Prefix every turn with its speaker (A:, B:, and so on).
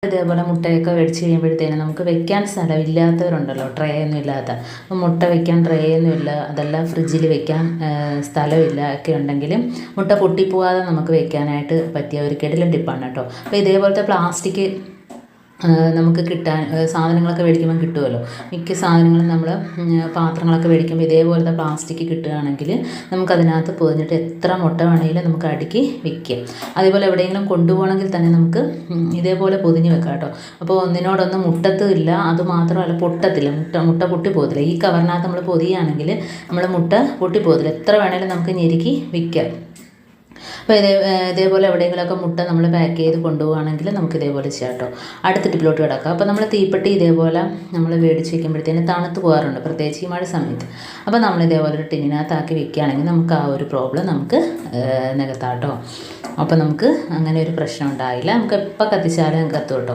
A: ഇതേപോലെ മുട്ടയൊക്കെ മേടിച്ച് കഴിയുമ്പോഴത്തേനും നമുക്ക് വെക്കാൻ സ്ഥലമില്ലാത്തവരുണ്ടല്ലോ, ട്രേ ഒന്നും ഇല്ലാത്ത. അപ്പം മുട്ട വെക്കാൻ ട്രേ ഒന്നും ഇല്ല, അതെല്ലാം ഫ്രിഡ്ജിൽ വെക്കാൻ സ്ഥലമില്ല ഒക്കെ ഉണ്ടെങ്കിൽ മുട്ട പൊട്ടിപ്പോവാതെ നമുക്ക് വെക്കാനായിട്ട് പറ്റിയ ഒരു കിടിലൻ ടിപ്പാണ് കേട്ടോ. അപ്പോൾ ഇതേപോലത്തെ പ്ലാസ്റ്റിക് നമുക്ക് കിട്ടാൻ സാധനങ്ങളൊക്കെ മേടിക്കുമ്പോൾ കിട്ടുമല്ലോ. മിക്ക സാധനങ്ങളും നമ്മൾ പാത്രങ്ങളൊക്കെ മേടിക്കുമ്പോൾ ഇതേപോലത്തെ പ്ലാസ്റ്റിക് കിട്ടുകയാണെങ്കിൽ നമുക്കതിനകത്ത് പൊതിഞ്ഞിട്ട് എത്ര മുട്ട വേണമെങ്കിലും നമുക്ക് അടുക്കി വിൽക്കാം. അതേപോലെ എവിടെയെങ്കിലും കൊണ്ടുപോകണമെങ്കിൽ തന്നെ നമുക്ക് ഇതേപോലെ പൊതിഞ്ഞ് വെക്കാം കേട്ടോ. അപ്പോൾ ഒന്നിനോടൊന്നും മുട്ടത്തും ഇല്ല, അതുമാത്രമല്ല പൊട്ടത്തില്ല, മുട്ട പൊട്ടിപ്പോകത്തില്ല. ഈ കവറിനകത്ത് നമ്മൾ പൊതിയുകയാണെങ്കിൽ നമ്മൾ മുട്ട പൊട്ടിപ്പോകത്തില്ല, എത്ര വേണമെങ്കിലും നമുക്ക് ഞെരുക്കി വിൽക്കാം. അപ്പോൾ ഇതേപോലെ എവിടെയെങ്കിലുമൊക്കെ മുട്ട നമ്മൾ പാക്ക് ചെയ്ത് കൊണ്ടുപോകുകയാണെങ്കിൽ നമുക്ക് ഇതേപോലെ ചെയ്യാം കേട്ടോ. അടുത്ത ടിപ്പിലോട്ട് കിടക്കാം. അപ്പോൾ നമ്മൾ തീപ്പെട്ടി ഇതേപോലെ നമ്മൾ മേടിച്ച് വയ്ക്കുമ്പോഴത്തേന് തണുത്ത് പോകാറുണ്ട്, പ്രത്യേകിച്ച് ഈ മഴ സമയത്ത്. അപ്പോൾ നമ്മൾ ഇതേപോലെ ഒരു ടിന്നിനകത്താക്കി വെക്കുകയാണെങ്കിൽ നമുക്ക് ആ ഒരു പ്രോബ്ലം നമുക്ക് നികത്താം കേട്ടോ. അപ്പോൾ നമുക്ക് അങ്ങനെ ഒരു പ്രശ്നം ഉണ്ടായില്ല, നമുക്ക് എപ്പോൾ കത്തിച്ചാലും കത്തും കേട്ടോ.